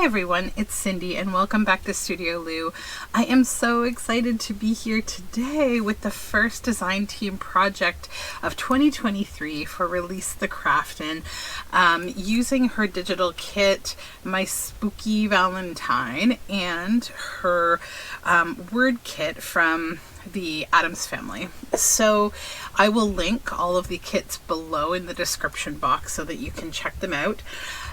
Hi everyone, it's Cindy and welcome back to Studioloo. I am so excited to be here today with the first design team project of 2023 for Release the Craftin, using her digital kit, My Spooky Valentine, and her word kit from the Addams family. So I will link all of the kits below in the description box so that you can check them out.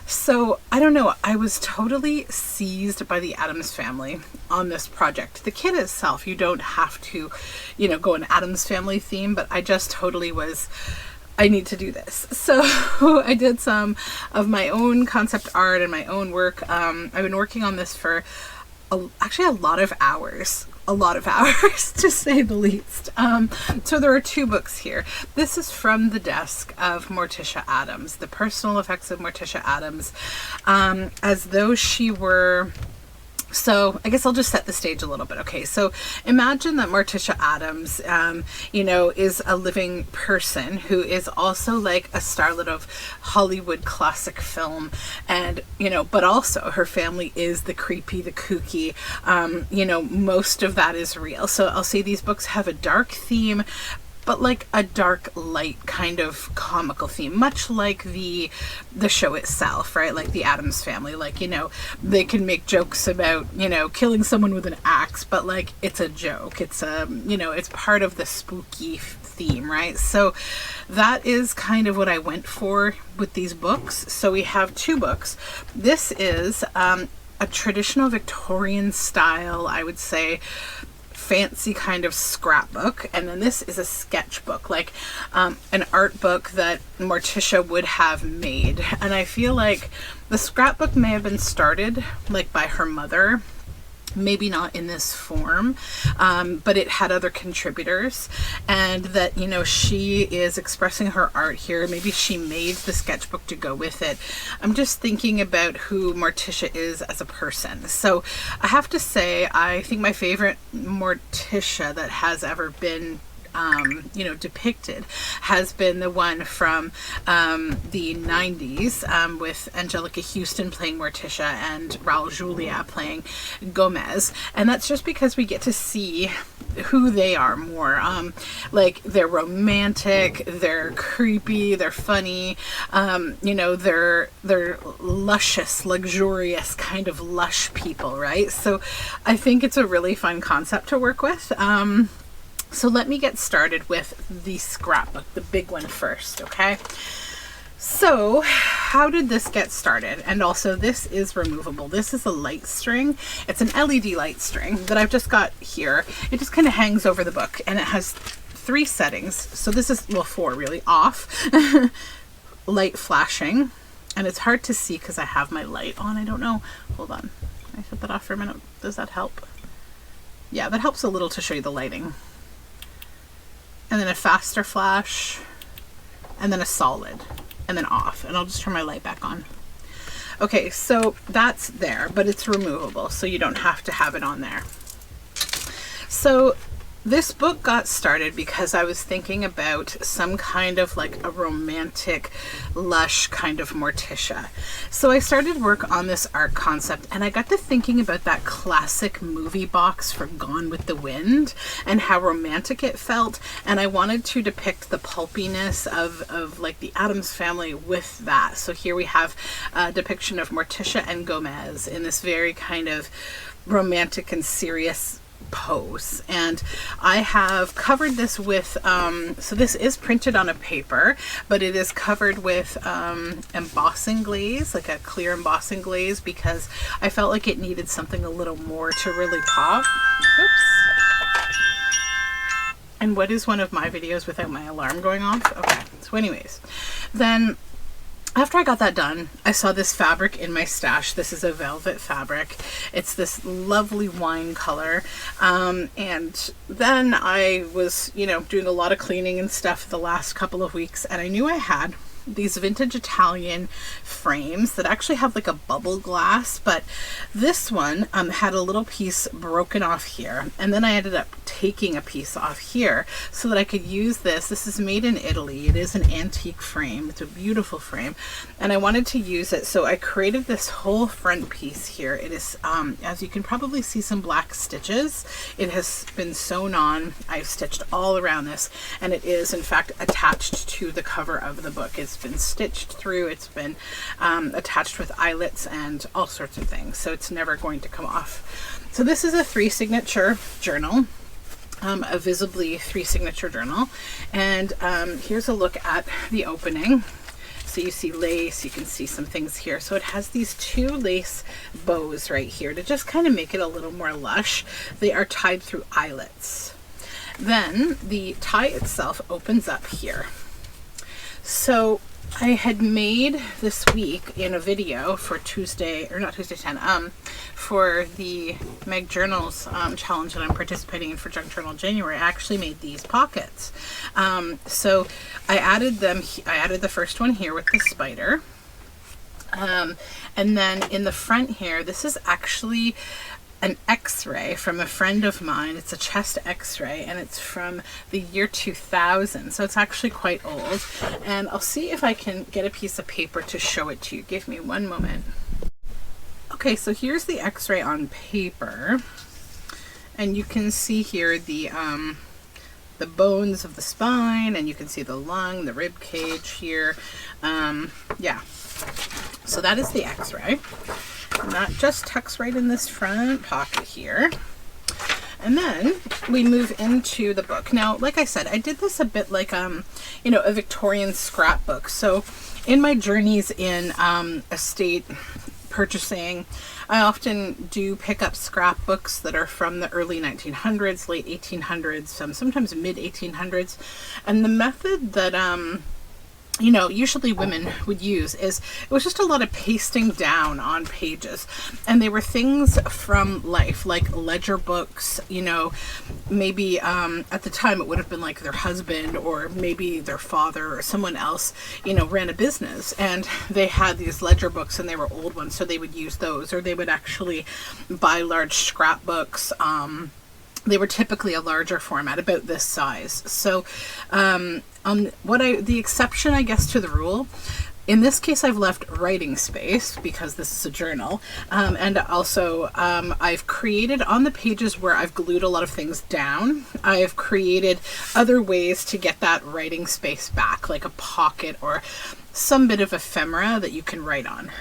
So I don't know, I was totally seized by the Addams family on this project. The kit itself, you don't have to, go an Addams family theme, but I just totally was, I need to do this. So I did some of my own concept art and my own work. I've been working on this for actually a lot of hours to say the least. So there are two books here. This is from the desk of Morticia Addams, The Personal Effects of Morticia Addams, as though she were... So I guess I'll just set the stage a little bit. Okay, so imagine that Morticia Addams, is a living person who is also like a starlet of Hollywood classic film, and but also her family is the creepy, the kooky. Most of that is real. So I'll say these books have a dark theme, but like a dark light kind of comical theme, much like the show itself, right? Like the Addams family, they can make jokes about, killing someone with an axe, but like it's a joke. It's it's part of the spooky theme, right? So that is kind of what I went for with these books. So we have two books. This is a traditional Victorian style, I would say, fancy kind of scrapbook, and then this is a sketchbook, like an art book that Morticia would have made. And I feel like the scrapbook may have been started like by her mother, maybe not in this form, but it had other contributors, and that she is expressing her art here. Maybe she made the sketchbook to go with it. I'm just thinking about who Morticia is as a person. So I have to say, I think my favorite Morticia that has ever been depicted has been the one from the 90s, with Angelica Houston playing Morticia and Raul Julia playing Gomez. And that's just because we get to see who they are more. Like they're romantic, they're creepy, they're funny, they're luscious, luxurious, kind of lush people, right? So I think it's a really fun concept to work with. So let me get started with the scrapbook, the big one first, okay? So how did this get started? And also this is removable. This is a light string. It's an LED light string that I've just got here. It just kind of hangs over the book, and it has 3 settings. So this is, well, 4 really, off, light flashing, and it's hard to see because I have my light on. I don't know. Hold on. Can I shut that off for a minute? Does that help? Yeah, that helps a little to show you the lighting. And then a faster flash, and then a solid, and then off. And I'll just turn my light back on. Okay, so that's there, but it's removable, so you don't have to have it on there. So this book got started because I was thinking about some kind of like a romantic, lush kind of Morticia. So I started work on this art concept, and I got to thinking about that classic movie box for Gone with the Wind and how romantic it felt. And I wanted to depict the pulpiness of like the Addams family with that. So here we have a depiction of Morticia and Gomez in this very kind of romantic and serious pose. And I have covered this with so this is printed on a paper, but it is covered with embossing glaze, like a clear embossing glaze, because I felt like it needed something a little more to really pop. Oops. And what is one of my videos without my alarm going off? Okay, so anyways, then after I got that done, I saw this fabric in my stash. This is a velvet fabric. It's this lovely wine color. And then I was, doing a lot of cleaning and stuff the last couple of weeks, and I knew I had these vintage Italian frames that actually have like a bubble glass, but this one had a little piece broken off here, and then I ended up taking a piece off here so that I could use this. This is made in Italy. It is an antique frame. It's a beautiful frame, and I wanted to use it, so I created this whole front piece here. It is, as you can probably see, some black stitches. It has been sewn on. I've stitched all around this, and it is in fact attached to the cover of the book. It's been stitched through. It's been attached with eyelets and all sorts of things, so it's never going to come off. So this is a 3 signature journal, a visibly 3 signature journal, and here's a look at the opening. So you see lace, you can see some things here. So it has these 2 lace bows right here to just kind of make it a little more lush. They are tied through eyelets. Then the tie itself opens up here. So I had made this week in a video for Tuesday, or not Tuesday 10, for the Meg Journals challenge that I'm participating in for Junk Journal January. I actually made these pockets. So I added them. I added the first one here with the spider. And then in the front here, this is actually an x-ray from a friend of mine. It's a chest x-ray, and it's from the year 2000, so it's actually quite old. And I'll see if I can get a piece of paper to show it to you. Give me one moment. Okay, so here's the x-ray on paper, and you can see here the bones of the spine, and you can see the lung, the rib cage here. Yeah, so that is the x-ray. And that just tucks right in this front pocket here. And then we move into the book. Now, like I said, I did this a bit like, you know, a Victorian scrapbook. So in my journeys in estate purchasing, I often do pick up scrapbooks that are from the early 1900s, late 1800s, sometimes mid 1800s. And the method that, you know, usually women would use is, it was just a lot of pasting down on pages, and they were things from life, like ledger books, you know, maybe at the time it would have been like their husband or maybe their father or someone else, you know, ran a business, and they had these ledger books, and they were old ones, so they would use those, or they would actually buy large scrapbooks. They were typically a larger format, about this size. So the exception, I guess, to the rule, in this case I've left writing space because this is a journal, and also I've created on the pages where I've glued a lot of things down, I've created other ways to get that writing space back, like a pocket or some bit of ephemera that you can write on.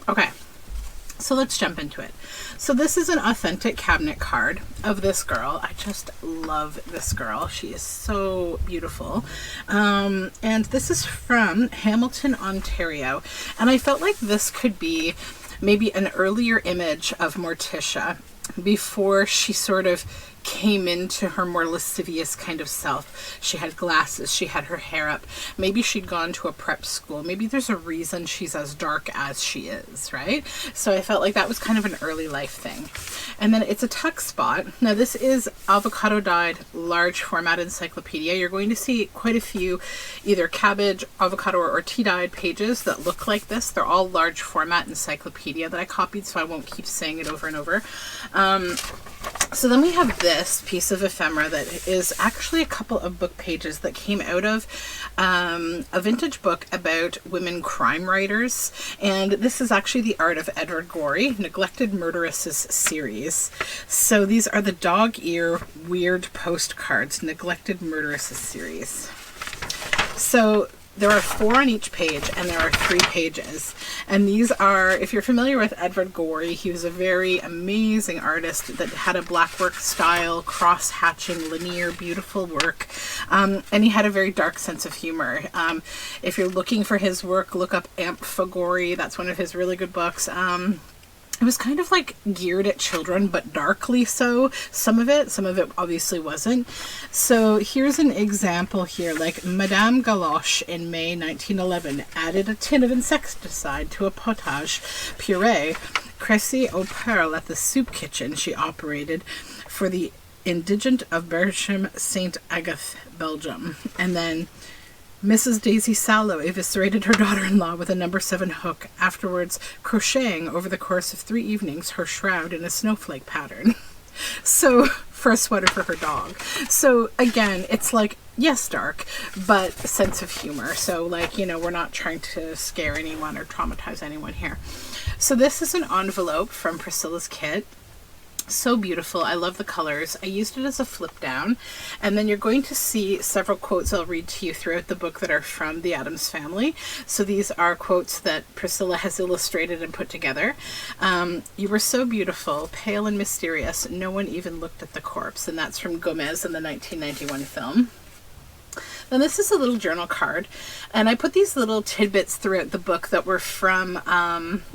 Okay, so let's jump into it. So this is an authentic cabinet card of this girl. I just love this girl. She is so beautiful. And this is from Hamilton, Ontario. And I felt like this could be maybe an earlier image of Morticia before she sort of came into her more lascivious kind of self. She had glasses, she had her hair up, maybe she'd gone to a prep school, maybe there's a reason she's as dark as she is, right? So I felt like that was kind of an early life thing. And then it's a tuck spot. Now this is avocado dyed large format encyclopedia. You're going to see quite a few either cabbage, avocado, or tea dyed pages that look like this. They're all large format encyclopedia that I copied, so I won't keep saying it over and over. So then we have this piece of ephemera that is actually a couple of book pages that came out of a vintage book about women crime writers. And this is actually the art of Edward Gorey, Neglected Murderesses series. So these are the dog ear weird postcards, Neglected Murderesses series. So there are 4 on each page, and there are 3 pages. And these are, if you're familiar with Edward Gorey, he was a very amazing artist that had a blackwork style, cross-hatching, linear, beautiful work. And he had a very dark sense of humor. If you're looking for his work, look up Amphigory. That's one of his really good books. It was kind of like geared at children, but darkly so. Some of it obviously wasn't. So here's an example here, like Madame Galoche in May 1911 added a tin of insecticide to a potage puree. Cressy O'Pearl at the soup kitchen she operated for the indigent of Berchem St. Agathe, Belgium. And then Mrs. Daisy Sallow eviscerated her daughter-in-law with a number 7 hook, afterwards crocheting over the course of 3 evenings her shroud in a snowflake pattern. So, for a sweater for her dog. So again, it's like, yes, dark, but sense of humor. So like, you know, we're not trying to scare anyone or traumatize anyone here. So this is an envelope from Priscilla's kit. So beautiful. I love the colors. I used it as a flip down, and then you're going to see several quotes I'll read to you throughout the book that are from the Addams family. So these are quotes that Priscilla has illustrated and put together. You were so beautiful, pale and mysterious. No one even looked at the corpse. And that's from Gomez in the 1991 film. Then this is a little journal card, and I put these little tidbits throughout the book that were from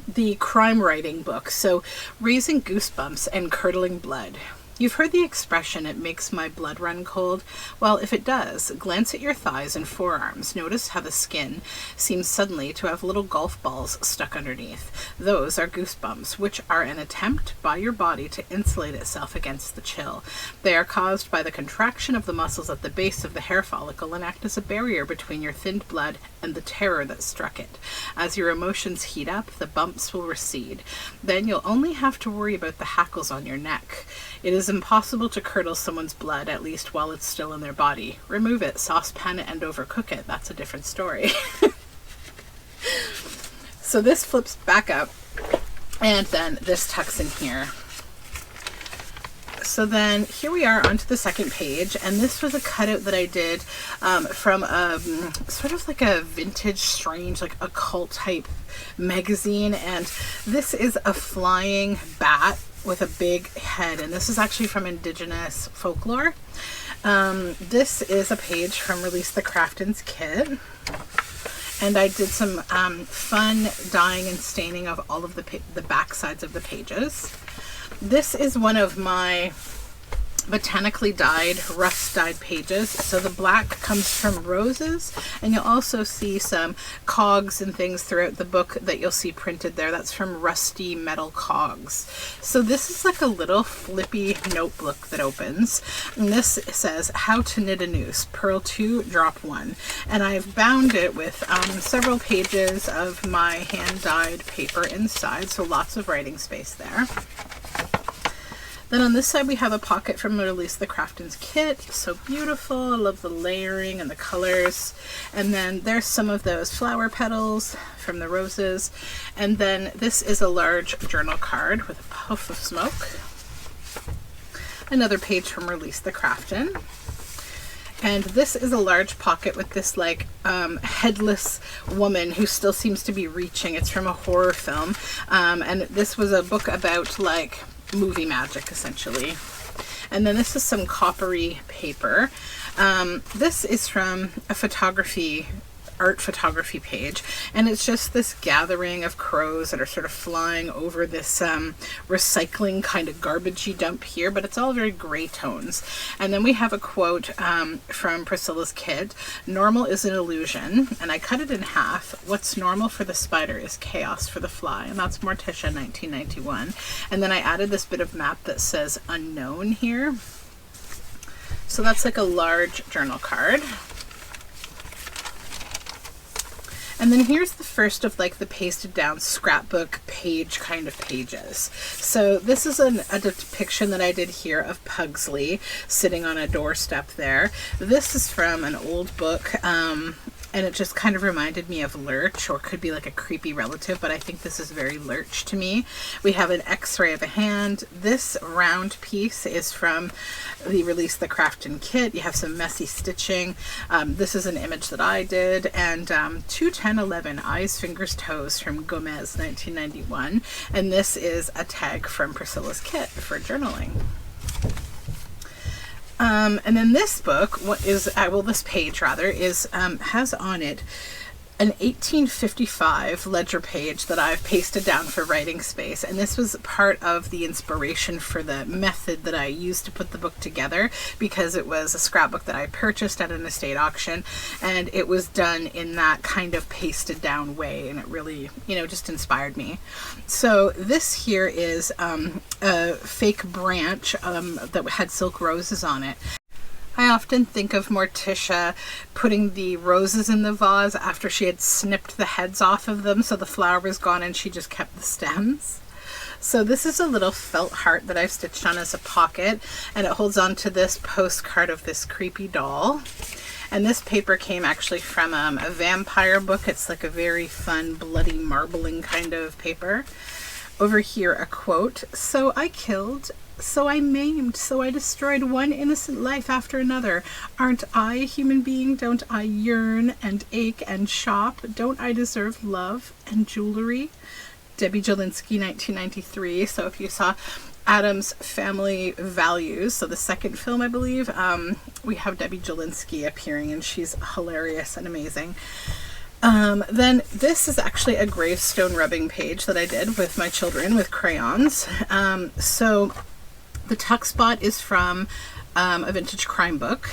the crime writing book. So, Raising Goosebumps and Curdling Blood. You've heard the expression, it makes my blood run cold. Well, if it does, glance at your thighs and forearms. Notice how the skin seems suddenly to have little golf balls stuck underneath. Those are goosebumps, which are an attempt by your body to insulate itself against the chill. They are caused by the contraction of the muscles at the base of the hair follicle and act as a barrier between your thinned blood and the terror that struck it. As your emotions heat up, the bumps will recede. Then you'll only have to worry about the hackles on your neck. It is impossible to curdle someone's blood, at least while it's still in their body. Remove it, saucepan it, and overcook it. That's a different story. So this flips back up, and then this tucks in here. So then here we are onto the second page, and this was a cutout that I did from a sort of like a vintage, strange, like occult type magazine, and this is a flying bat with a big head, and this is actually from Indigenous folklore. This is a page from Release the Craftin Kit, and I did some fun dyeing and staining of all of the back sides of the pages. This is one of my botanically dyed, rust dyed pages. So the black comes from roses, and you'll also see some cogs and things throughout the book that you'll see printed there. That's from rusty metal cogs. So this is like a little flippy notebook that opens, and this says how to knit a noose, purl 2, drop 1, and I've bound it with several pages of my hand dyed paper inside, so lots of writing space there. Then on this side we have a pocket from Release the Craftin Kit. So beautiful. I love the layering and the colors. And then there's some of those flower petals from the roses. And then this is a large journal card with a puff of smoke. Another page from Release the Craftin. And this is a large pocket with this like headless woman who still seems to be reaching. It's from a horror film. And this was a book about like movie magic, essentially. And then this is some coppery paper. This is from a art photography page, and it's just this gathering of crows that are sort of flying over this recycling kind of garbagey dump here, but it's all very gray tones. And then we have a quote from Priscilla's kit: normal is an illusion, and I cut it in half. What's normal for the spider is chaos for the fly. And that's Morticia, 1991. And then I added this bit of map that says unknown here. So that's like a large journal card. And then here's the first of like the pasted down scrapbook page kind of pages. So this is a depiction that I did here of Pugsley sitting on a doorstep there. This is from an old book, and it just kind of reminded me of Lurch, or could be like a creepy relative, but I think this is very Lurch to me. We have an x-ray of a hand. This round piece is from the Release the Craftin Kit. You have some messy stitching. This is an image that I did, and 21011 Eyes, Fingers, Toes from Gomez, 1991. And this is a tag from Priscilla's kit for journaling. And then this book this page rather is has on it an 1855 ledger page that I've pasted down for writing space, and this was part of the inspiration for the method that I used to put the book together, because it was a scrapbook that I purchased at an estate auction, and it was done in that kind of pasted down way, and it really, just inspired me. So this here is a fake branch that had silk roses on it. I often think of Morticia putting the roses in the vase after she had snipped the heads off of them, so the flower was gone and she just kept the stems. So this is a little felt heart that I've stitched on as a pocket, and it holds on to this postcard of this creepy doll. And this paper came actually from a vampire book. It's like a very fun, bloody, marbling kind of paper. Over here, a quote: "So I killed, so I maimed, so I destroyed one innocent life after another. Aren't I a human being? Don't I yearn and ache and shop? Don't I deserve love and jewelry?" Debbie Jelinski, 1993. So if you saw Addams Family Values, so the second film, I believe, we have Debbie Jelinski appearing, and she's hilarious and amazing. Then this is actually a gravestone rubbing page that I did with my children with crayons. So the tuck spot is from a vintage crime book,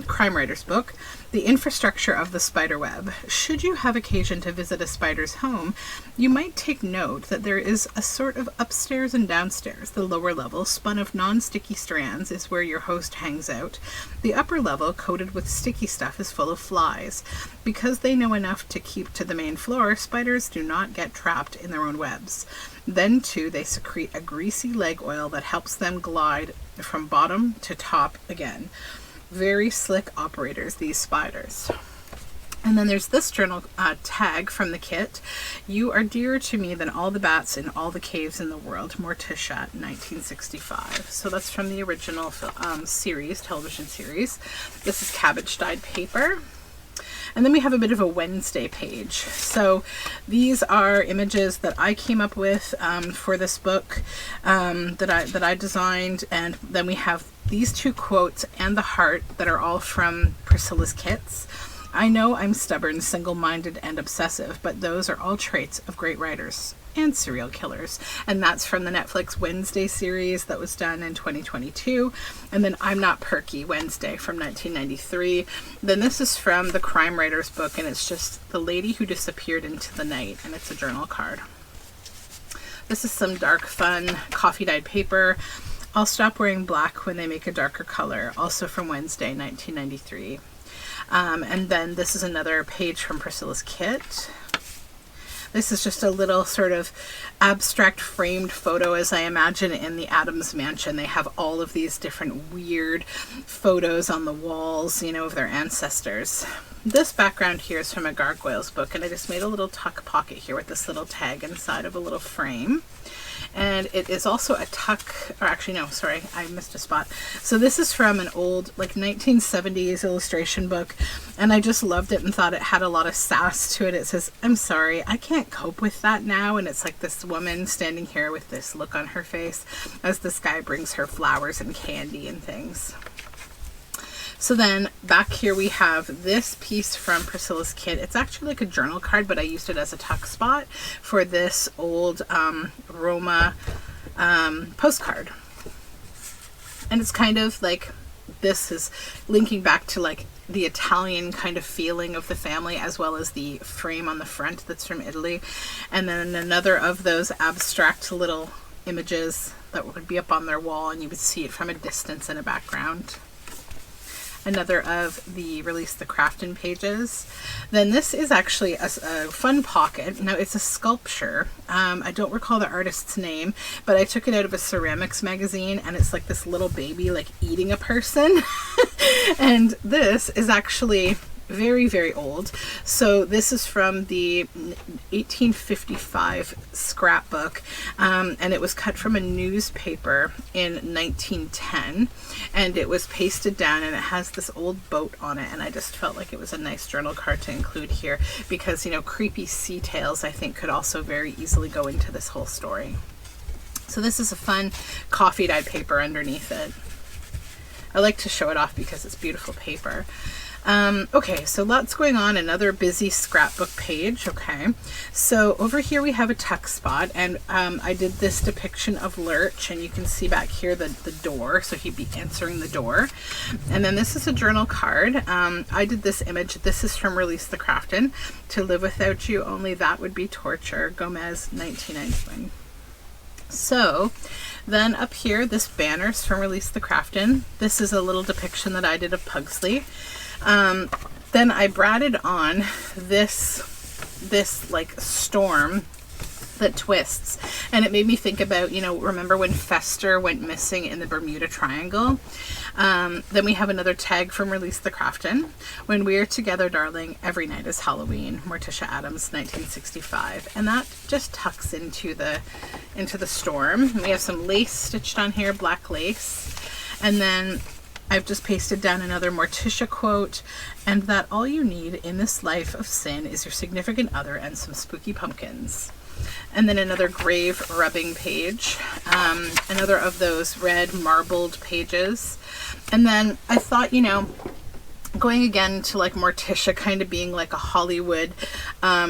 crime writer's book, The Infrastructure of the Spider Web. Should you have occasion to visit a spider's home, you might take note that there is a sort of upstairs and downstairs. The lower level, spun of non-sticky strands, is where your host hangs out. The upper level, coated with sticky stuff, is full of flies. Because they know enough to keep to the main floor, spiders do not get trapped in their own webs. Then, too, they secrete a greasy leg oil that helps them glide from bottom to top again. Very slick operators, these spiders. And then there's this journal tag from the kit: "You are dearer to me than all the bats in all the caves in the world, Morticia, 1965. So that's from the original series, television series. This is cabbage dyed paper. And then we have a bit of a Wednesday page. So these are images that I came up with for this book that I designed. And then we have these two quotes and the heart that are all from Priscilla's kits. "I know I'm stubborn, single-minded, and obsessive, but those are all traits of great writers and serial killers." And that's from the Netflix Wednesday series that was done in 2022. And then I'm Not Perky, Wednesday, from 1993. Then this is from the crime writer's book, and it's just The Lady Who Disappeared into the Night, and it's a journal card. This is some dark, fun, coffee-dyed paper. "I'll stop wearing black when they make a darker color," also from Wednesday, 1993. And then this is another page from Priscilla's kit. This is just a little sort of abstract framed photo, as I imagine in the Addams mansion. They have all of these different weird photos on the walls, you know, of their ancestors. This background here is from a Gargoyles book, and I just made a little tuck pocket here with this little tag inside of a little frame. And it is also a tuck, or actually no, sorry, I missed a spot. So this is from an old, like 1970s illustration book, and I just loved it and thought it had a lot of sass to it. It says, "I'm sorry, I can't cope with that now." And it's like this woman standing here with this look on her face as this guy brings her flowers and candy and things. So then back here we have this piece from Priscilla's kit. It's actually like a journal card, but I used it as a tuck spot for this old Roma postcard. And it's kind of like, this is linking back to like the Italian kind of feeling of the family, as well as the frame on the front that's from Italy. And then another of those abstract little images that would be up on their wall, and you would see it from a distance in a background. Another of the Release the Craftin pages. Then this is actually a fun pocket. Now it's a sculpture. I don't recall the artist's name, but I took it out of a ceramics magazine, and it's like this little baby like eating a person. And this is actually very, very old. So this is from the 1855 scrapbook, and it was cut from a newspaper in 1910, and it was pasted down, and it has this old boat on it, and I just felt like it was a nice journal card to include here because, you know, creepy sea tales I think could also very easily go into this whole story. So this is a fun coffee dyed paper underneath it. I like to show it off because it's beautiful paper. Okay, so lots going on. Another busy scrapbook page. Okay, so over here we have a tuck spot, and I did this depiction of Lurch, and you can see back here the door, so he'd be answering the door. And then this is a journal card. I did this image. This is from Release the Craftin. "To live without you, only that would be torture," Gomez, 1991. So then up here, this banner's from Release the Craftin. This is a little depiction that I did of Pugsley. Then I bratted on this like storm that twists, and it made me think about, you know, remember when Fester went missing in the Bermuda Triangle? Then we have another tag from Release the Craftin. When we're together, darling, every night is Halloween. Morticia Addams, 1965. And that just tucks into the storm. We have some lace stitched on here, black lace. And then I've just pasted down another Morticia quote, and that all you need in this life of sin is your significant other and some spooky pumpkins. And then another grave rubbing page, another of those red marbled pages. And then I thought, you know, going again to like Morticia kind of being like a Hollywood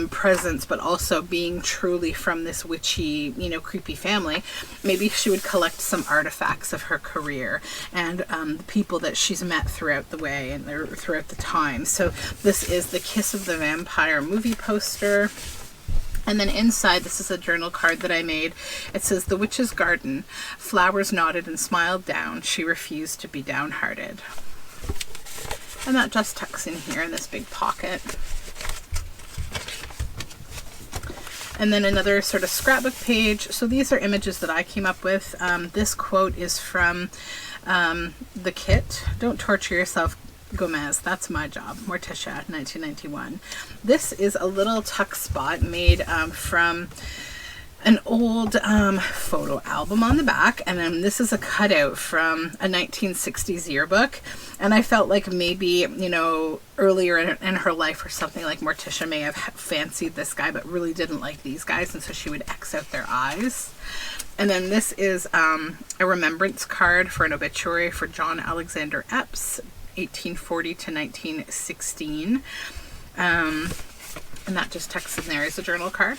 presence, but also being truly from this witchy, you know, creepy family, maybe she would collect some artifacts of her career and the people that she's met throughout the way and throughout the time. So this is the Kiss of the Vampire movie poster. And then inside, this is a journal card that I made. It says, "The witch's garden. Flowers nodded and smiled down. She refused to be downhearted." And that just tucks in here in this big pocket. And then another sort of scrapbook page. So these are images that I came up with. This quote is from the kit. "Don't torture yourself, Gomez, that's my job." Morticia, 1991. This is a little tuck spot made from an old photo album on the back, and then this is a cutout from a 1960s yearbook. And I felt like maybe, you know, earlier in her life or something, like Morticia may have fancied this guy but really didn't like these guys, and so she would X out their eyes. And then this is a remembrance card for an obituary for John Alexander Epps, 1840 to 1916. And that just tucks in there as a journal card.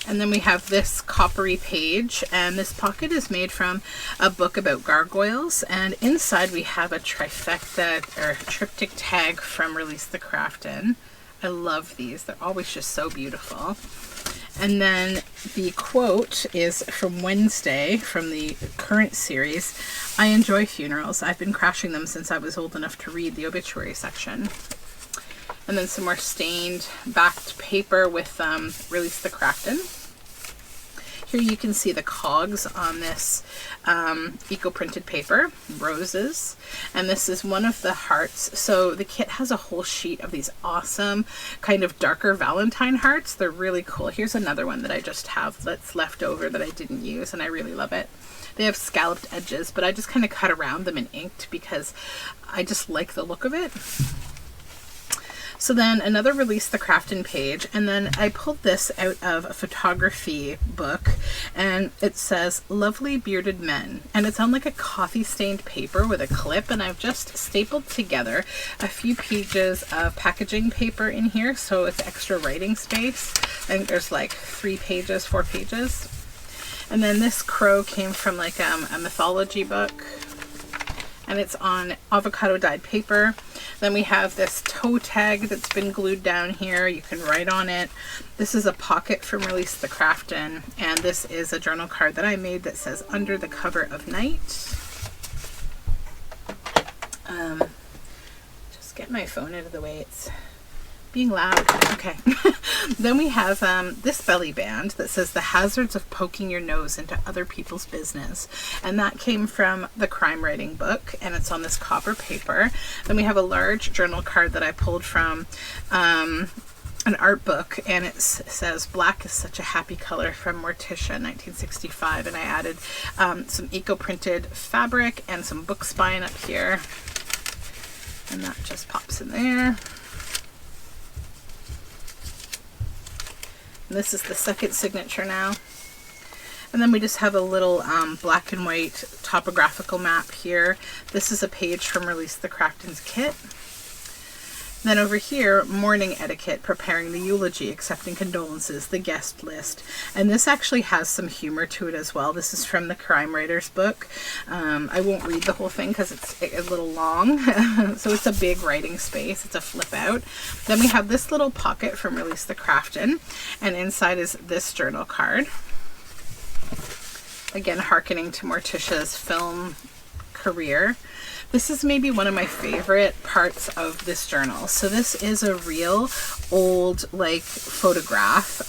And then we have this coppery page, and this pocket is made from a book about gargoyles. And inside we have a trifecta or triptych tag from Release the Craftin. I love these. They're always just so beautiful. And then the quote is from Wednesday from the current series. "I enjoy funerals. I've been crashing them since I was old enough to read the obituary section." And then some more stained backed paper with Release the Craftin. Here you can see the cogs on this eco-printed paper, roses. And this is one of the hearts. So the kit has a whole sheet of these awesome kind of darker Valentine hearts. They're really cool. Here's another one that I just have that's left over that I didn't use, and I really love it. They have scalloped edges, but I just kind of cut around them and inked because I just like the look of it. So then another Release the Craftin page, and then I pulled this out of a photography book, and it says "Lovely Bearded Men," and it's on like a coffee stained paper with a clip, and I've just stapled together a few pages of packaging paper in here, so it's extra writing space. I think there's like 3 pages, 4 pages. And then this crow came from like a mythology book, and it's on avocado dyed paper. Then we have this toe tag that's been glued down here. You can write on it. This is a pocket from Release the Craftin, and this is a journal card that I made that says "Under the Cover of Night." Just get my phone out of the way. It's being loud. Okay. Then we have this belly band that says "The Hazards of Poking Your Nose into Other People's Business," and that came from the crime writing book, and it's on this copper paper. Then we have a large journal card that I pulled from an art book, and it says "Black is Such a Happy Color" from Morticia, 1965, and I added some eco-printed fabric and some book spine up here, and that just pops in there. And this is the second signature now. And then we just have a little black and white topographical map here. This is a page from Release the Craftin's kit. Then over here, mourning etiquette, preparing the eulogy, accepting condolences, the guest list. And this actually has some humor to it as well. This is from the crime writer's book. I won't read the whole thing because it's a little long. So it's a big writing space. It's a flip out. Then we have this little pocket from Release the Craftin. And inside is this journal card. again, hearkening to Morticia's film career. This is maybe one of my favorite parts of this journal. So this is a real old like photograph,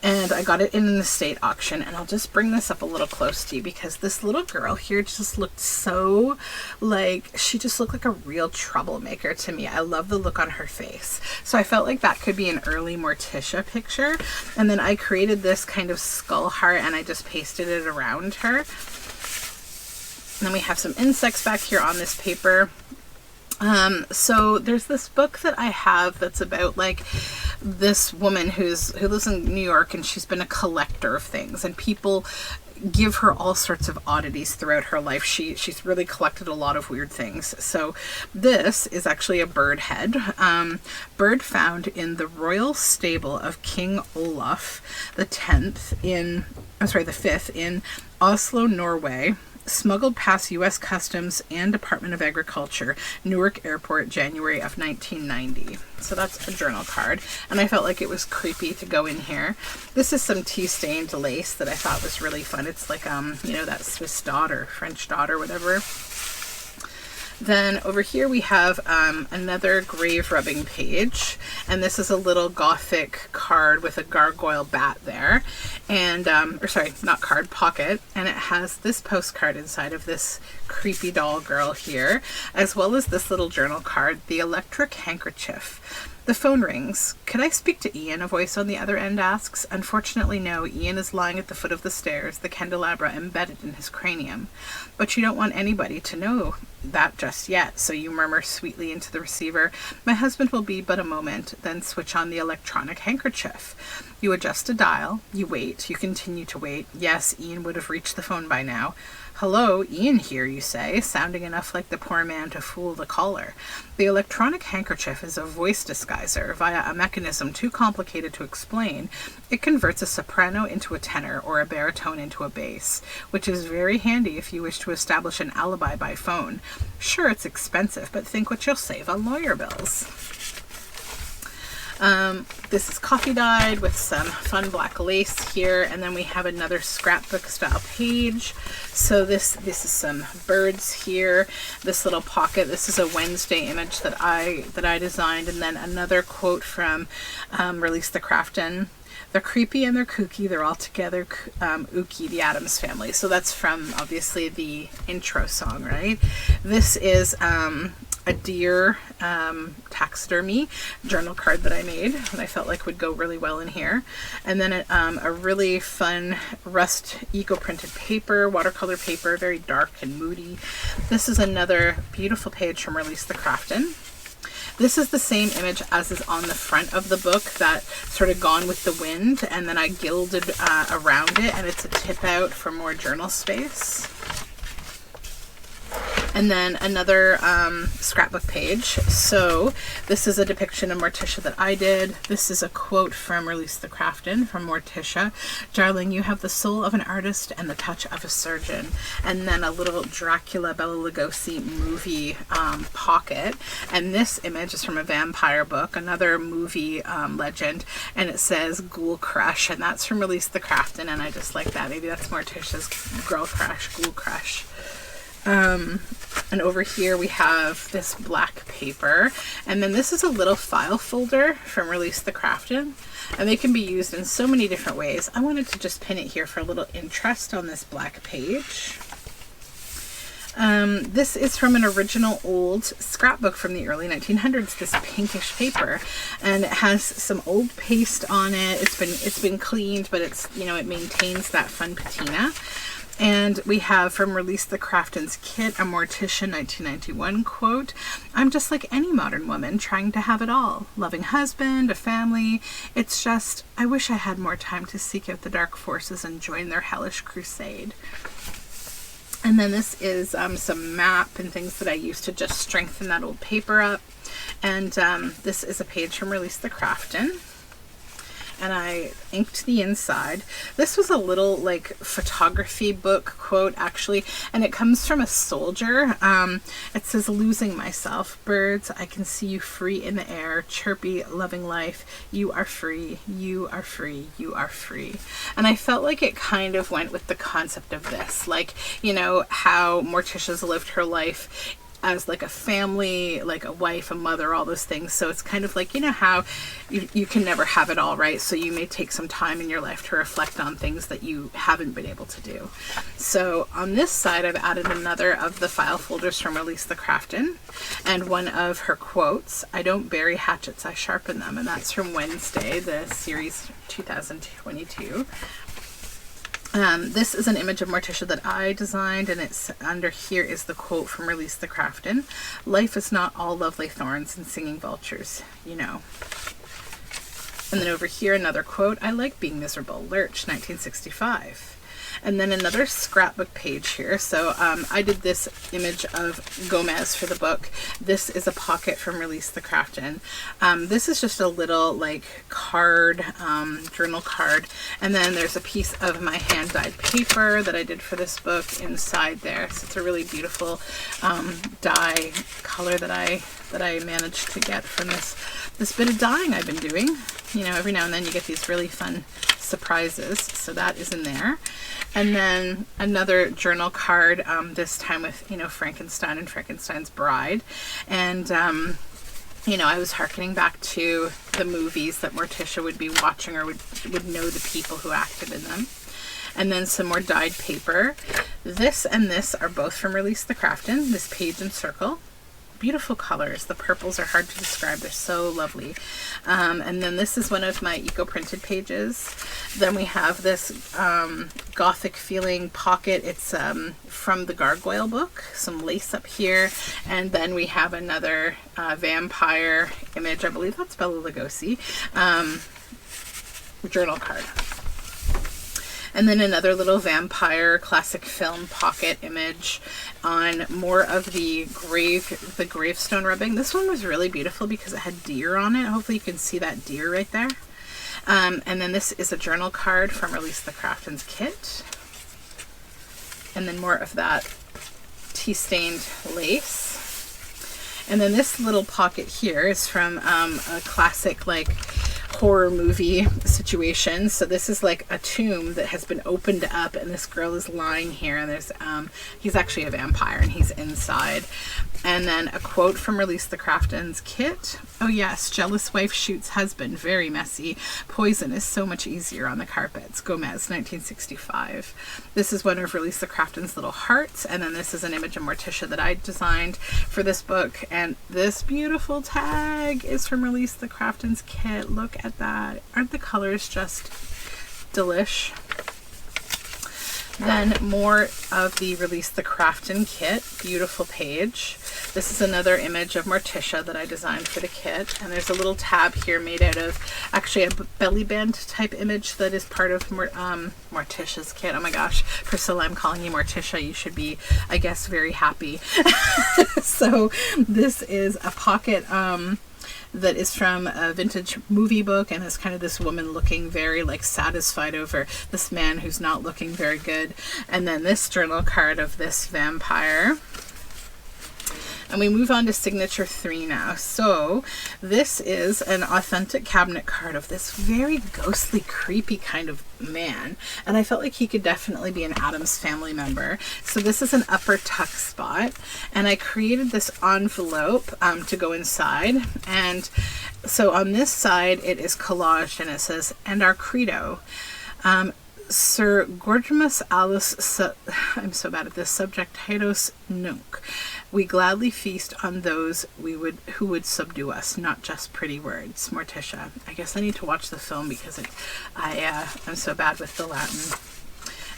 and I got it in an estate auction, and I'll just bring this up a little close to you because this little girl here just looked so like, she just looked like a real troublemaker to me. I love the look on her face. So I felt like that could be an early Morticia picture. And then I created this kind of skull heart and I just pasted it around her. And then we have some insects back here on this paper. So there's this book that I have that's about like this woman who lives in New York, and she's been a collector of things, and people give her all sorts of oddities throughout her life. She's really collected a lot of weird things. So this is actually a bird head, bird found in the royal stable of King Olaf the 5th in Oslo, Norway. Smuggled past U.S. Customs and Department of Agriculture, Newark Airport, January of 1990. So that's a journal card, and I felt like it was creepy to go in here. This is some tea-stained lace that I thought was really fun. It's like, you know, that Swiss dot or French dot or whatever. Then over here we have another grave rubbing page, and this is a little gothic card with a gargoyle bat there, and or sorry, not card, pocket, and it has this postcard inside of this creepy doll girl here, as well as this little journal card, the electric handkerchief. The phone rings. Could I speak to Ian? A voice on the other end asks. Unfortunately, no. Ian is lying at the foot of the stairs, the candelabra embedded in his cranium. But you don't want anybody to know that just yet, so you murmur sweetly into the receiver, my husband will be but a moment, then switch on the electronic handkerchief. You adjust a dial. You wait. You continue to wait. Yes, Ian would have reached the phone by now. Hello, Ian here, you say, sounding enough like the poor man to fool the caller. The electronic handkerchief is a voice disguiser. Via a mechanism too complicated to explain, it converts a soprano into a tenor or a baritone into a bass, which is very handy if you wish to establish an alibi by phone. Sure, it's expensive, but think what you'll save on lawyer bills. This is coffee dyed with some fun black lace here, and then we have another scrapbook style page. So this is some birds here. This little pocket. This is a Wednesday image that I designed, and then another quote from Release the Craftin. They're creepy and they're kooky. They're all together ooky, the Addams Family. So that's from obviously the intro song, right? This is a deer taxidermy journal card that I made that I felt like would go really well in here. And then a really fun rust eco-printed paper, watercolor paper, very dark and moody. This is another beautiful page from Release the Craftin. This is the same image as is on the front of the book, that sort of Gone with the Wind, and then I gilded around it, and it's a tip out for more journal space. And then another scrapbook page. So this is a depiction of Morticia that I did. This is a quote from Release the Craftin from Morticia. Darling, you have the soul of an artist and the touch of a surgeon. And then a little Dracula Bela Lugosi movie pocket. And this image is from a vampire book, another movie legend. And it says Ghoul Crush. And that's from Release the Craftin. And I just like that. Maybe that's Morticia's Girl Crush, Ghoul Crush. And over here we have this black paper, and then this is a little file folder from Release the Craftin, and they can be used in so many different ways. I wanted to just pin it here for a little interest on this black page. This is from an original old scrapbook from the early 1900s, this pinkish paper, and it has some old paste on it. It's been cleaned, but it's, you know, it maintains that fun patina. And we have from Release the Craftin's kit, a Morticia 1991 quote. I'm just like any modern woman, trying to have it all. Loving husband, a family. It's just, I wish I had more time to seek out the dark forces and join their hellish crusade. And then this is some map and things that I used to just strengthen that old paper up. And this is a page from Release the Craftin. And I I inked the inside. This was a little like photography book quote actually, and it comes from a soldier. It says, "Losing myself. Birds, I can see you free in the air, chirpy, loving life. You are free, you are free, you are free." And I felt like it kind of went with the concept of this, like, you know, how Morticia's lived her life as like a family, like a wife, a mother, all those things. So it's kind of like, you know, how you can never have it all, right? So you may take some time in your life to reflect on things that you haven't been able to do. So on this side, I've added another of the file folders from Release the Craftin, and one of her quotes, "I don't bury hatchets, I sharpen them." And that's from Wednesday, the series 2022. This is an image of Morticia that I designed, and it's under here is the quote from Release the Craftin. "Life is not all lovely thorns and singing vultures, you know." And then over here, another quote, "I like being miserable, Lurch, 1965. And then another scrapbook page here. So I did this image of Gomez for the book. This is a pocket from Release the Craftin. This is just a little like card, journal card. And then there's a piece of my hand-dyed paper that I did for this book inside there. So it's a really beautiful dye color that I managed to get from this bit of dyeing I've been doing. You know, every now and then you get these really fun surprises. So that is in there. And then another journal card, this time with, you know, Frankenstein and Frankenstein's Bride. And, you know, I was hearkening back to the movies that Morticia would be watching, or would know the people who acted in them. And then some more dyed paper. This and this are both from Release the Craftin, this page and circle. Beautiful colors. The purples are hard to describe. They're so lovely. And then this is one of my eco-printed pages. Then we have this gothic feeling pocket. It's from the Gargoyle book. Some lace up here. And then we have another vampire image. I believe that's Bela Lugosi. Journal card. And then another little vampire classic film pocket image on more of the gravestone rubbing. This one was really beautiful because it had deer on it. Hopefully you can see that deer right there. And then this is a journal card from Release the Craftin's kit. And then more of that tea-stained lace. And then this little pocket here is from a classic like horror movie situation. So this is like a tomb that has been opened up, and this girl is lying here, and there's he's actually a vampire and he's inside. And then a quote from Release the Craftin's kit. "Oh yes, jealous wife shoots husband, very messy. Poison is so much easier on the carpets." Gomez, 1965. This is one of Release the Craftin's little hearts, and then this is an image of Morticia that I designed for this book. And this beautiful tag is from Release the Craftin's kit. Look at that. Aren't the colors just delish? Then more of the Release the Craftin kit. Beautiful page. This is another image of Morticia that I designed for the kit. And there's a little tab here made out of actually a belly band type image that is part of Morticia's kit. Oh my gosh, Priscilla, I'm calling you Morticia. You should be, I guess, very happy. So this is a pocket that is from a vintage movie book, and is kind of this woman looking very like satisfied over this man who's not looking very good. And then this journal card of this vampire. And we move on to signature 3 now. So this is an authentic cabinet card of this very ghostly, creepy kind of man. And I felt like he could definitely be an Addams family member. So this is an upper tuck spot. And I created this envelope to go inside. And so on this side, it is collaged, and it says, "And our credo. Sir Gorgimus Alice, I'm so bad at this, subjectados nunc. We gladly feast on those who would subdue us, not just pretty words. Morticia." I guess I need to watch the film because I'm so bad with the Latin.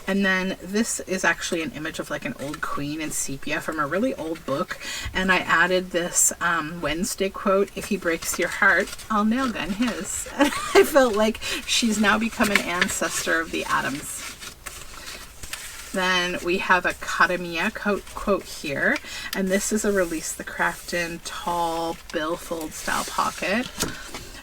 And then this is actually an image of like an old queen in sepia from a really old book. And I added this Wednesday quote, "If he breaks your heart, I'll nail gun his." And I felt like she's now become an ancestor of the Addams. Then we have a Kadamiya quote here. And this is a Release the Craftin tall billfold style pocket.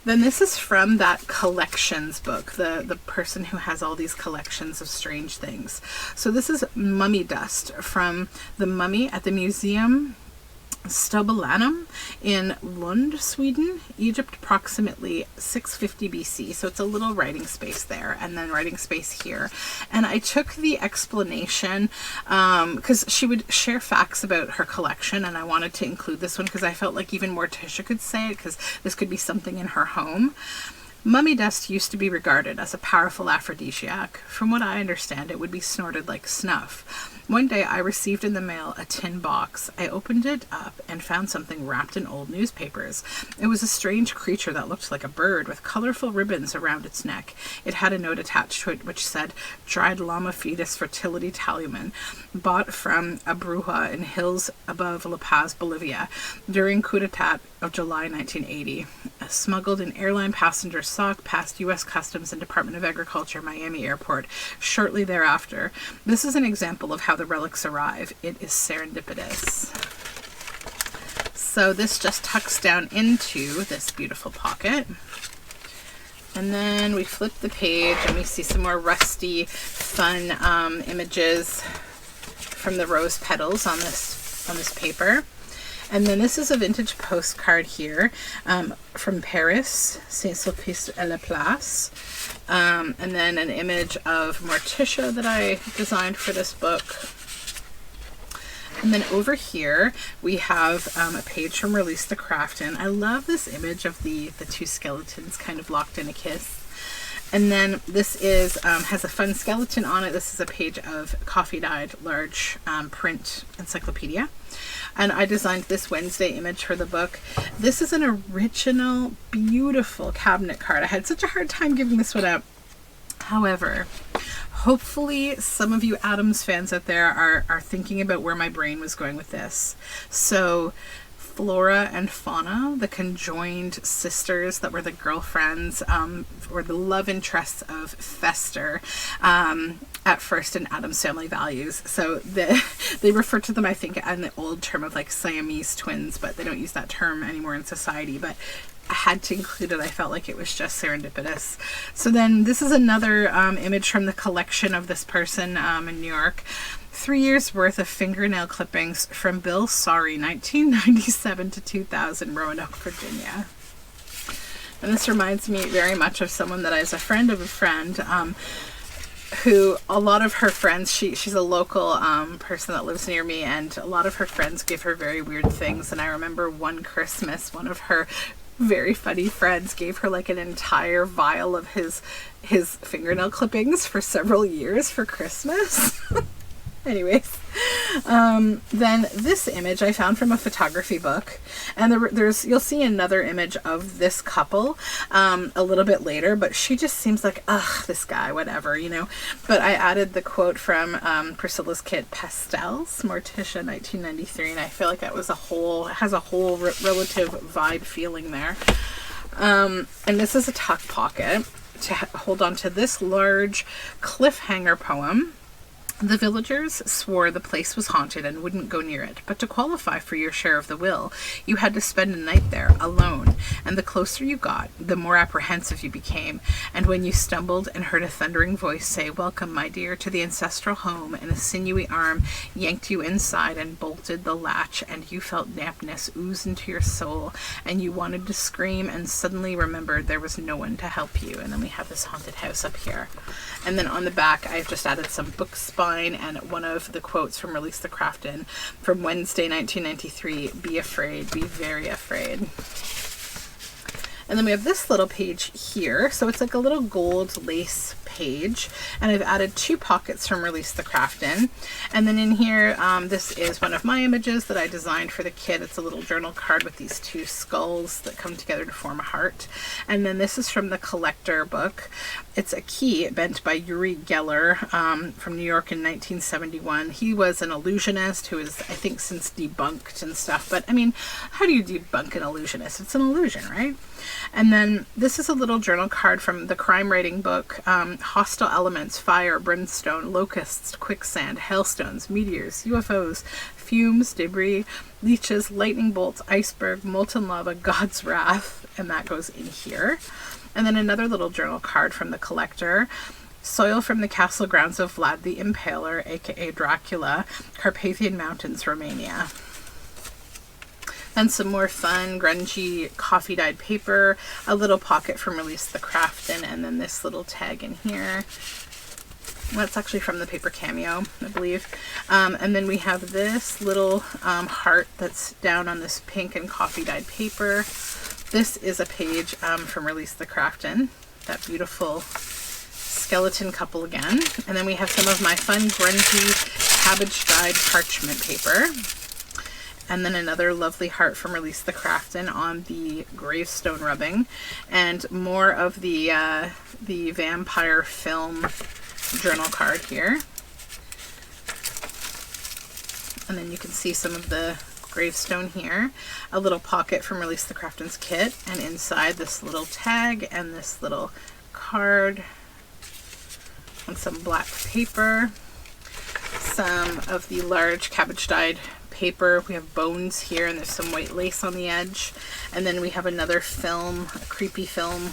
Then this is from that collections book, the person who has all these collections of strange things. So this is mummy dust from the mummy at the Museum Studioloo in Lund, Sweden, Egypt, approximately 650 BC. So it's a little writing space there, and then writing space here. And I took the explanation because she would share facts about her collection, and I wanted to include this one because I felt like even Morticia could say it, because this could be something in her home. Mummy dust used to be regarded as a powerful aphrodisiac. From what I understand, it would be snorted like snuff. One day I received in the mail a tin box. I opened it up and found something wrapped in old newspapers. It was a strange creature that looked like a bird with colorful ribbons around its neck. It had a note attached to it which said, "Dried llama fetus fertility talisman, bought from a bruja in hills above La Paz, Bolivia, during coup d'etat of July 1980. Smuggled in airline passenger sock past U.S. Customs and Department of Agriculture, Miami Airport, shortly thereafter." This is an example of how the relics arrive. It is serendipitous. So this just tucks down into this beautiful pocket. And then we flip the page and we see some more rusty, fun images from the rose petals on this paper. And then this is a vintage postcard here from Paris, Saint-Sulpice-et-la-Place. And then an image of Morticia that I designed for this book. And then over here we have a page from Release the Craftin. I love this image of the two skeletons kind of locked in a kiss. And then this is has a fun skeleton on it. This is a page of coffee-dyed large print encyclopedia. And I designed this Wednesday image for the book. This is an original, beautiful cabinet card. I had such a hard time giving this one up. However, hopefully some of you Addams fans out there are thinking about where my brain was going with this. So Flora and Fauna, the conjoined sisters that were the girlfriends or the love interests of Fester at first in Addams Family Values. So they refer to them, I think, in the old term of like Siamese twins, but they don't use that term anymore in society. But I had to include it. I felt like it was just serendipitous. So then this is another image from the collection of this person in New York. 3 years worth of fingernail clippings from Bill Sorry, 1997 to 2000, Roanoke, Virginia. And this reminds me very much of someone that is a friend of a friend, who a lot of her friends, she's a local person that lives near me, and a lot of her friends give her very weird things. And I remember one Christmas, one of her very funny friends gave her like an entire vial of his fingernail clippings for several years for Christmas. Anyways, then this image I found from a photography book, and you'll see another image of this couple a little bit later, but she just seems like, ugh, this guy, whatever, you know. But I added the quote from Priscilla's kit, Pastels, Morticia, 1993, and I feel like that was has a whole relative vibe feeling there. And this is a tuck pocket to hold on to this large cliffhanger poem. The villagers swore the place was haunted and wouldn't go near it, but to qualify for your share of the will, you had to spend a night there, alone, and the closer you got, the more apprehensive you became, and when you stumbled and heard a thundering voice say, "Welcome, my dear, to the ancestral home," and a sinewy arm yanked you inside and bolted the latch, and you felt dampness ooze into your soul, and you wanted to scream, and suddenly remembered there was no one to help you. And then we have this haunted house up here. And then on the back, I've just added some book spine and one of the quotes from Release the Craftin from Wednesday, 1993, "Be afraid, be very afraid." And then we have this little page here. So it's like a little gold lace page. And I've added 2 pockets from Release the Craftin. And then in here, this is one of my images that I designed for the kit. It's a little journal card with these 2 skulls that come together to form a heart. And then this is from the Collector book. It's a key bent by Uri Geller from New York in 1971. He was an illusionist who is, I think, since debunked and stuff. But I mean, how do you debunk an illusionist? It's an illusion, right? And then this is a little journal card from the crime writing book, Hostile Elements, Fire, Brimstone, Locusts, Quicksand, Hailstones, Meteors, UFOs, Fumes, Debris, Leeches, Lightning Bolts, Iceberg, Molten Lava, God's Wrath. and that goes in here. And then another little journal card from the collector. Soil from the castle grounds of Vlad the Impaler, aka Dracula, Carpathian Mountains, Romania. And some more fun, grungy, coffee-dyed paper, a little pocket from Release the Craftin, and then this little tag in here. That's actually from the paper Cameo, I believe. And then we have this little heart that's down on this pink and coffee-dyed paper. This is a page from Release the Craftin, that beautiful skeleton couple again. And then we have some of my fun, grungy, cabbage-dyed parchment paper. And then another lovely heart from Release the Craftin on the gravestone rubbing, and more of the vampire film journal card here. And then you can see some of the gravestone here. A little pocket from Release the Craftin's kit, and inside this little tag and this little card, and some black paper. Some of the large cabbage dyed paper. We have bones here, and there's some white lace on the edge. And then we have another film, a creepy film,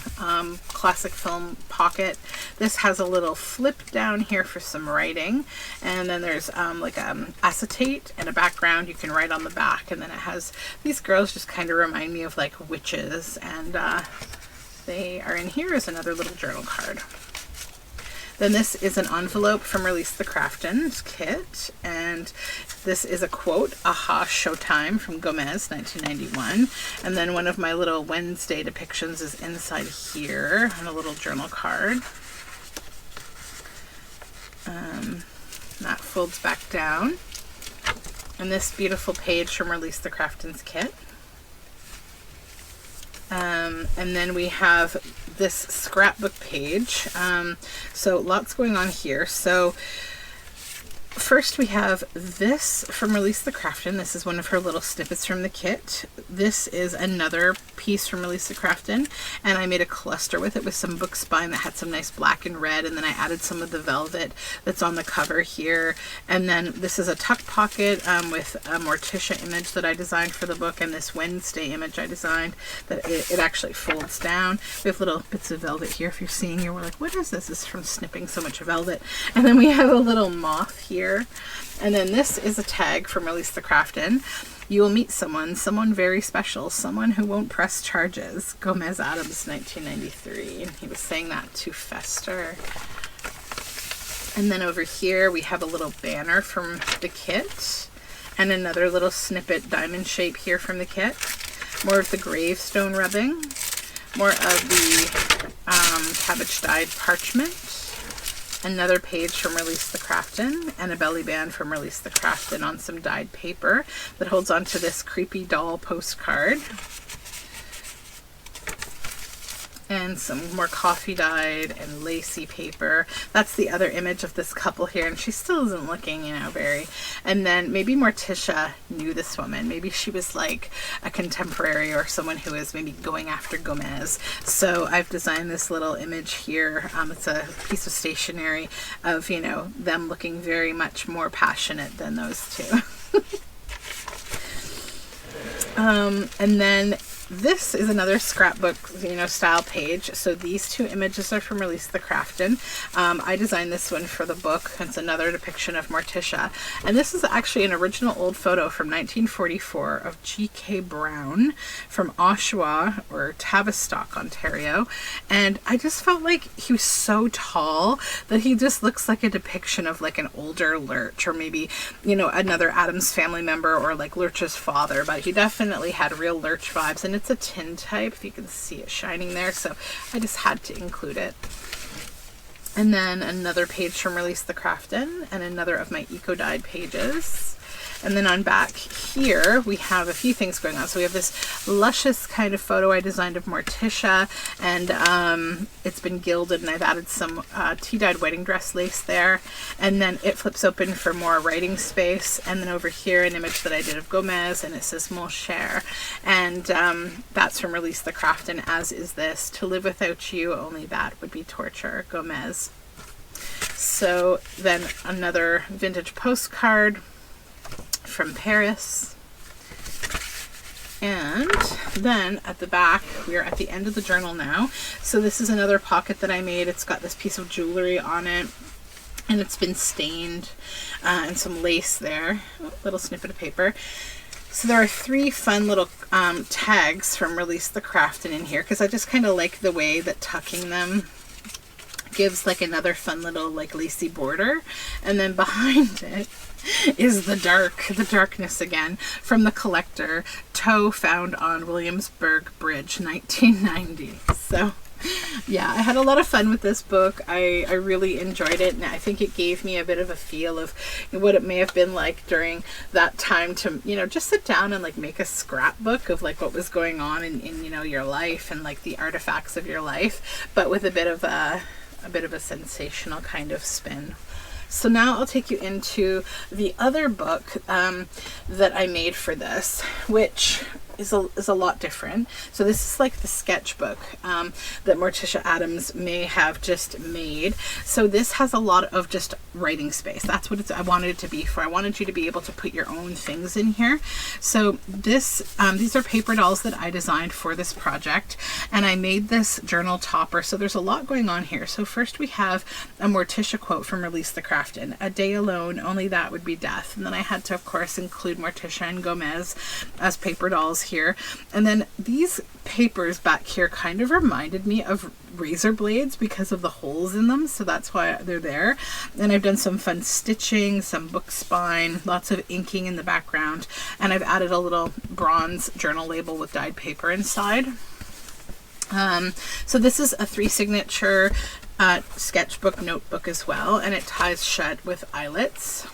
classic film pocket. This has a little flip down here for some writing, and then there's like acetate and a background you can write on the back. And then it has, these girls just kind of remind me of like witches, and they are in here as another little journal card. Then this is an envelope from Release the Craftin's kit, and this is a quote, "Aha, Showtime," from Gomez, 1991. And then one of my little Wednesday depictions is inside here on a little journal card. That folds back down. And this beautiful page from Release the Craftin's kit. And then we have this scrapbook page. So lots going on here. So first we have this from Release the Craftin. This is one of her little snippets from the kit. This is another piece from Release the Craftin, and I made a cluster with it with some book spine that had some nice black and red, and then I added some of the velvet that's on the cover here. And then this is a tuck pocket with a Morticia image that I designed for the book, and this Wednesday image I designed that it actually folds down. We have little bits of velvet here. If you're seeing here, we're like, what is this? This is from snipping so much velvet. And then we have a little moth here. And then this is a tag from Release the Craftin. "You will meet someone very special, someone who won't press charges." Gomez Addams, 1993. And he was saying that to Fester. And then over here we have a little banner from the kit, and another little snippet diamond shape here from the kit. More of the gravestone rubbing, more of the cabbage dyed parchment. Another page from Release the Craftin, and a belly band from Release the Craftin on some dyed paper that holds onto this creepy doll postcard. And some more coffee dyed and lacy paper. That's the other image of this couple here, and she still isn't looking, you know, very. And then maybe Morticia knew this woman. Maybe she was like a contemporary or someone who is maybe going after Gomez. So I've designed this little image here. It's a piece of stationery of, you know, them looking very much more passionate than those two. And then this is another scrapbook, you know, style page. So these two images are from Release the Craftin. I designed this one for the book. It's another depiction of Morticia. And this is actually an original old photo from 1944 of G.K. Brown from Oshawa, or Tavistock, Ontario. And I just felt like he was so tall that he just looks like a depiction of like an older Lurch, or maybe, you know, another Addams family member, or like Lurch's father. But he definitely had real Lurch vibes. And it's a tin type, if you can see it shining there, so I just had to include it. And then another page from Release the Craftin, and another of my eco-dyed pages. And then on back here, we have a few things going on. So we have this luscious kind of photo I designed of Morticia, and it's been gilded, and I've added some tea-dyed wedding dress lace there. And then it flips open for more writing space. And then over here, an image that I did of Gomez, and it says "Mon cher." And that's from Release the Craftin, as is this. "To live without you, only that would be torture." Gomez. So then another vintage postcard from Paris. And then at the back We are at the end of the journal now. So this is another pocket that I made. It's got this piece of jewelry on it, and it's been stained, and some lace there. Oh, little snippet of paper. So there are 3 fun little tags from Release the Craftin in here, because I just kind of like the way that tucking them gives like another fun little like lacy border. And then behind it is the darkness again, from the collector, toe found on Williamsburg Bridge, 1990. So yeah, I had a lot of fun with this book. I really enjoyed it, and I think it gave me a bit of a feel of what it may have been like during that time to, you know, just sit down and like make a scrapbook of like what was going on in you know, your life and like the artifacts of your life, but with a bit of a sensational kind of spin. So now I'll take you into the other book that I made for this, which is a lot different. So this is like the sketchbook that Morticia Addams may have just made. So this has a lot of just writing space. That's what I wanted it to be for. I wanted you to be able to put your own things in here. So this these are paper dolls that I designed for this project, and I made this journal topper. So there's a lot going on here. So first we have a Morticia quote from Release the Craftin: "A day alone, only that would be death." And then I had to, of course, include Morticia and Gomez as paper dolls here. And then these papers back here kind of reminded me of razor blades because of the holes in them, so that's why they're there. And I've done some fun stitching, some book spine, lots of inking in the background, and I've added a little bronze journal label with dyed paper inside. So this is a 3 signature sketchbook notebook as well, and it ties shut with eyelets.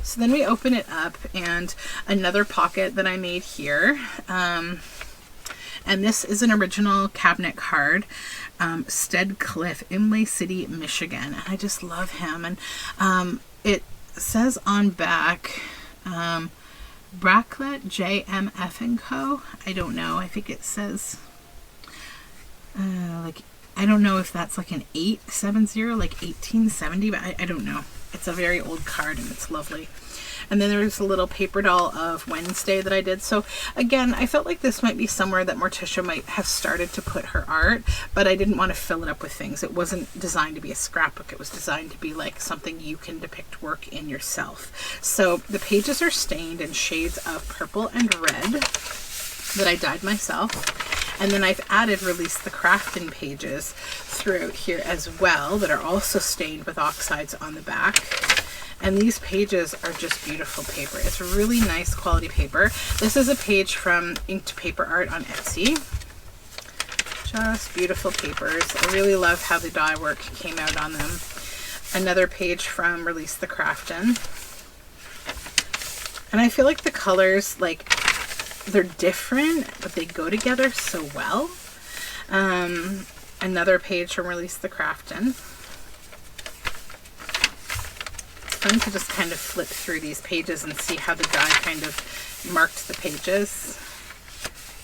So then we open it up, and another pocket that I made here, and this is an original cabinet card, Stead Cliff, Imlay City, Michigan. And I just love him. And it says on back, Bracklet JMF & Co. I don't know. I think it says like, I don't know if that's like an 870, like 1870, but I don't know. It's a very old card, and it's lovely. And then there's a little paper doll of Wednesday that I did. So again, I felt like this might be somewhere that Morticia might have started to put her art, but I didn't want to fill it up with things. It wasn't designed to be a scrapbook. It was designed to be like something you can depict work in yourself. So the pages are stained in shades of purple and red that I dyed myself. And then I've added Release the Craftin pages throughout here as well that are also stained with oxides on the back. And these pages are just beautiful paper. It's really nice quality paper. This is a page from Inked Paper Art on Etsy. Just beautiful papers. I really love how the dye work came out on them. Another page from Release the Craftin. And I feel like the colors, like, they're different, but they go together so well. Another page from Release the Craftin. Fun to just kind of flip through these pages and see how the dye kind of marked the pages.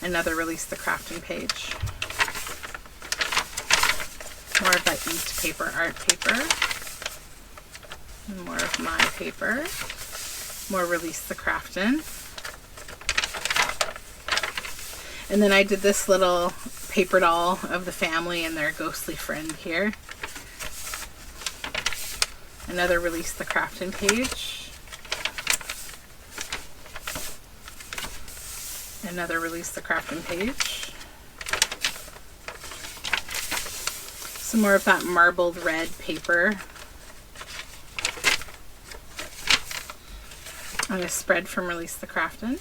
Another Release the Craftin page. More of that Inked Paper Art paper. And more of my paper. More Release the Craftin. And then I did this little paper doll of the family and their ghostly friend here. Another Release the Craftin page. Another Release the Craftin page. Some more of that marbled red paper. And a spread from Release the Craftin.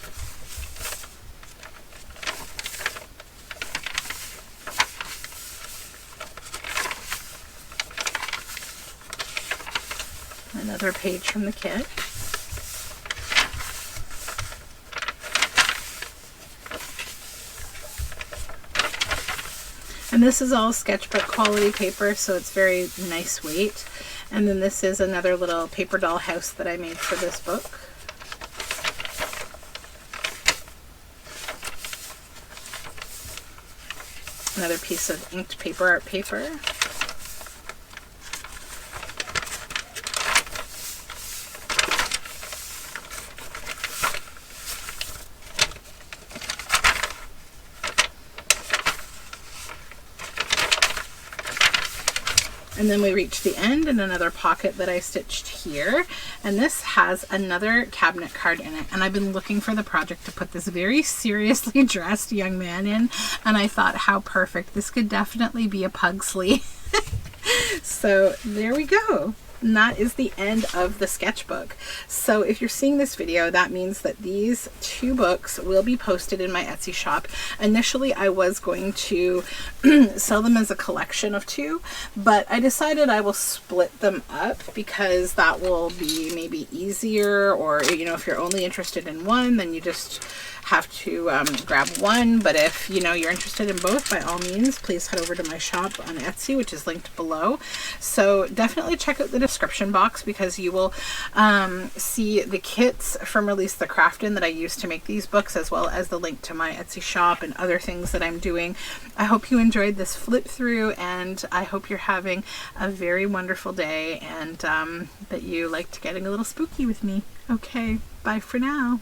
Another page from the kit. And this is all sketchbook quality paper, so it's very nice weight. And then this is another little paper doll house that I made for this book. Another piece of Inked Paper Art paper. And then we reach the end and another pocket that I stitched here. And this has another cabinet card in it. And I've been looking for the project to put this very seriously dressed young man in. And I thought, how perfect. This could definitely be a Pugsley. So there we go. And that is the end of the sketchbook. So if you're seeing this video, that means that these 2 books will be posted in my Etsy shop. Initially, I was going to sell them as a collection of 2, but I decided I will split them up because that will be maybe easier, or, you know, if you're only interested in one, then you just have to grab one. But if you know you're interested in both, by all means, please head over to my shop on Etsy, which is linked below. So definitely check out the description box, because you will see the kits from Release the Craftin that I used to make these books, as well as the link to my Etsy shop and other things that I'm doing. I hope you enjoyed this flip through, and I hope you're having a very wonderful day, and that you liked getting a little spooky with me. Okay, bye for now.